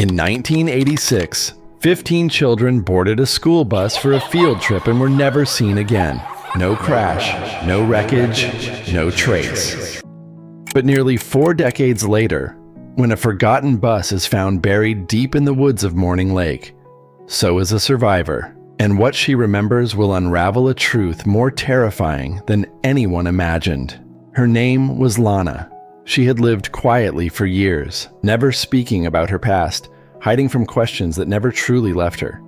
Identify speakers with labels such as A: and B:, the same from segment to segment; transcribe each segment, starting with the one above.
A: In 1986, 15 children boarded a school bus for a field trip and were never seen again. No crash, no wreckage, no trace. But nearly 4 decades later, when a forgotten bus is found buried deep in the woods of Morning Lake, so is a survivor, and what she remembers will unravel a truth more terrifying than anyone imagined. Her name was Lana. She had lived quietly for years, never speaking about her past, hiding from questions that never truly left her.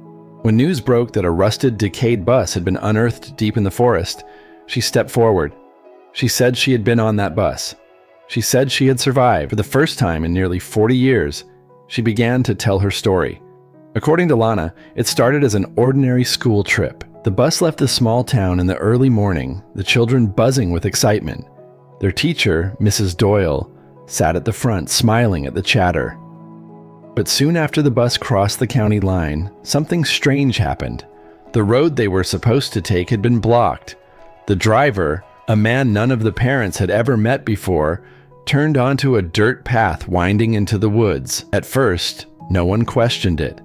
A: When news broke that a rusted, decayed bus had been unearthed deep in the forest, she stepped forward. She said she had been on that bus. She said she had survived. For the first time in nearly 40 years, she began to tell her story. According to Lana, it started as an ordinary school trip. The bus left the small town in the early morning, the children buzzing with excitement. Their teacher, Mrs. Doyle, sat at the front, smiling at the chatter. But soon after the bus crossed the county line, something strange happened. The road they were supposed to take had been blocked. The driver, a man none of the parents had ever met before, turned onto a dirt path winding into the woods. At first, no one questioned it.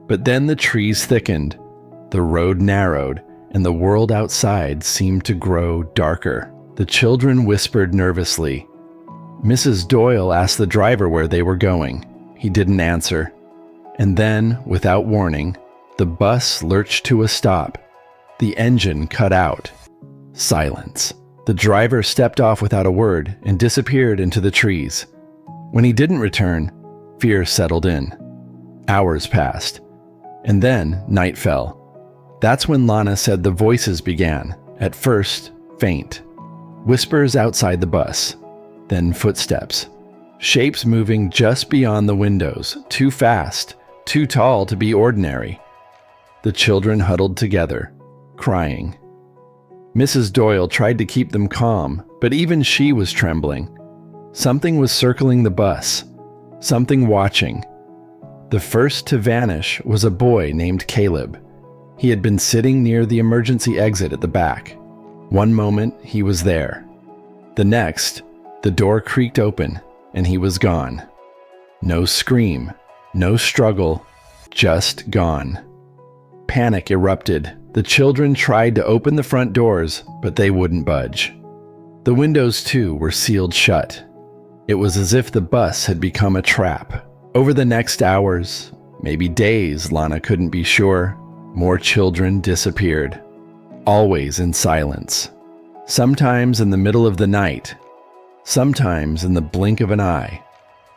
A: But then the trees thickened, the road narrowed, and the world outside seemed to grow darker. The children whispered nervously. Mrs. Doyle asked the driver where they were going. He didn't answer. And then, without warning, the bus lurched to a stop. The engine cut out. Silence. The driver stepped off without a word and disappeared into the trees. When he didn't return, fear settled in. Hours passed. And then night fell. That's when Lana said the voices began, at first faint. Whispers outside the bus, then footsteps. Shapes moving just beyond the windows, too fast, too tall to be ordinary. The children huddled together, crying. Mrs. Doyle tried to keep them calm, but even she was trembling. Something was circling the bus, something watching. The first to vanish was a boy named Caleb. He had been sitting near the emergency exit at the back. One moment, he was there. The next, the door creaked open, and he was gone. No scream, no struggle, just gone. Panic erupted. The children tried to open the front doors, but they wouldn't budge. The windows, too, were sealed shut. It was as if the bus had become a trap. Over the next hours, maybe days, Lana couldn't be sure, more children disappeared. Always in silence. Sometimes in the middle of the night. Sometimes in the blink of an eye.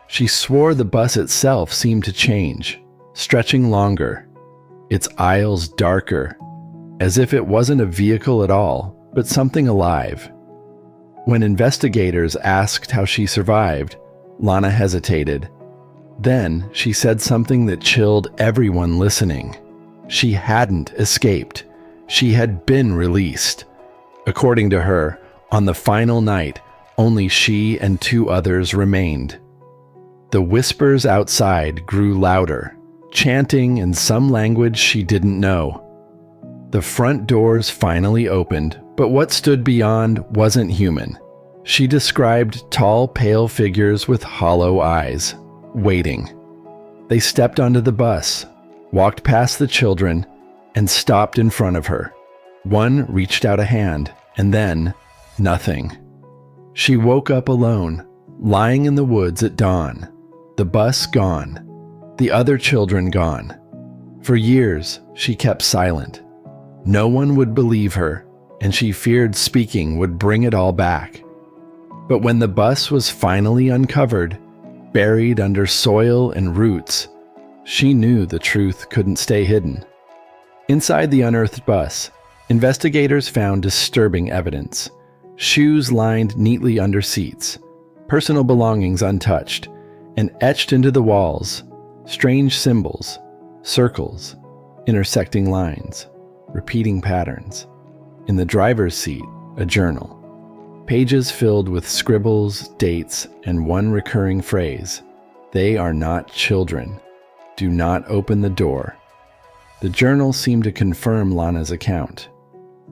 A: She swore the bus itself seemed to change, stretching longer, its aisles darker, as if it wasn't a vehicle at all, but something alive. When investigators asked how she survived, Lana hesitated. Then she said something that chilled everyone listening. She hadn't escaped. She had been released. According to her, on the final night, only she and 2 others remained. The whispers outside grew louder, chanting in some language she didn't know. The front doors finally opened, but what stood beyond wasn't human. She described tall, pale figures with hollow eyes, waiting. They stepped onto the bus, walked past the children, and stopped in front of her. One reached out a hand, and then nothing. She woke up alone, lying in the woods at dawn. The bus gone. The other children gone. For years, she kept silent. No one would believe her, and she feared speaking would bring it all back. But when the bus was finally uncovered, buried under soil and roots, she knew the truth couldn't stay hidden. Inside the unearthed bus, investigators found disturbing evidence. Shoes lined neatly under seats, personal belongings untouched, and etched into the walls, strange symbols, circles, intersecting lines, repeating patterns. In the driver's seat, a journal. Pages filled with scribbles, dates, and one recurring phrase. They are not children. Do not open the door. The journal seemed to confirm Lana's account.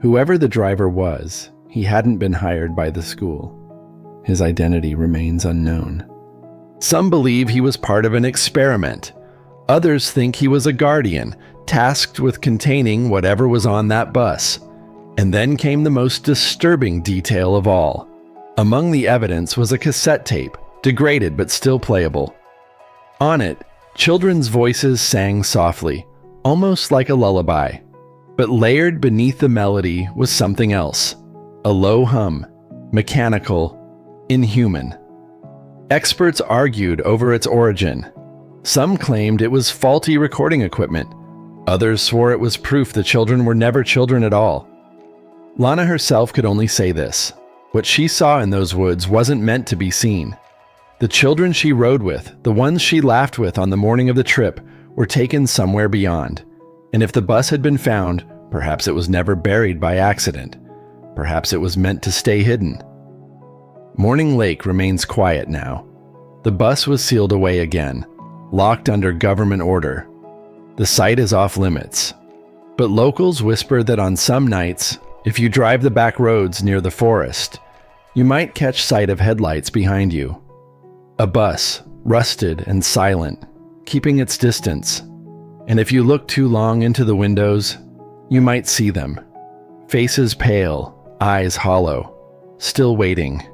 A: Whoever the driver was, he hadn't been hired by the school. His identity remains unknown. Some believe he was part of an experiment, Others think he was a guardian, tasked with containing whatever was on that bus. And then came the most disturbing detail of all. Among the evidence was a cassette tape, degraded but still playable. On it, children's voices sang softly, almost like a lullaby. But layered beneath the melody was something else. A low hum, mechanical, inhuman. Experts argued over its origin. Some claimed it was faulty recording equipment. Others swore it was proof the children were never children at all. Lana herself could only say this. What she saw in those woods wasn't meant to be seen. The children she rode with, the ones she laughed with on the morning of the trip, were taken somewhere beyond. And if the bus had been found, perhaps it was never buried by accident. Perhaps it was meant to stay hidden. Morning Lake remains quiet now. The bus was sealed away again, locked under government order. The site is off limits. But locals whisper that on some nights, if you drive the back roads near the forest, you might catch sight of headlights behind you. A bus, rusted and silent, keeping its distance. And if you look too long into the windows, you might see them. Faces pale, eyes hollow, still waiting.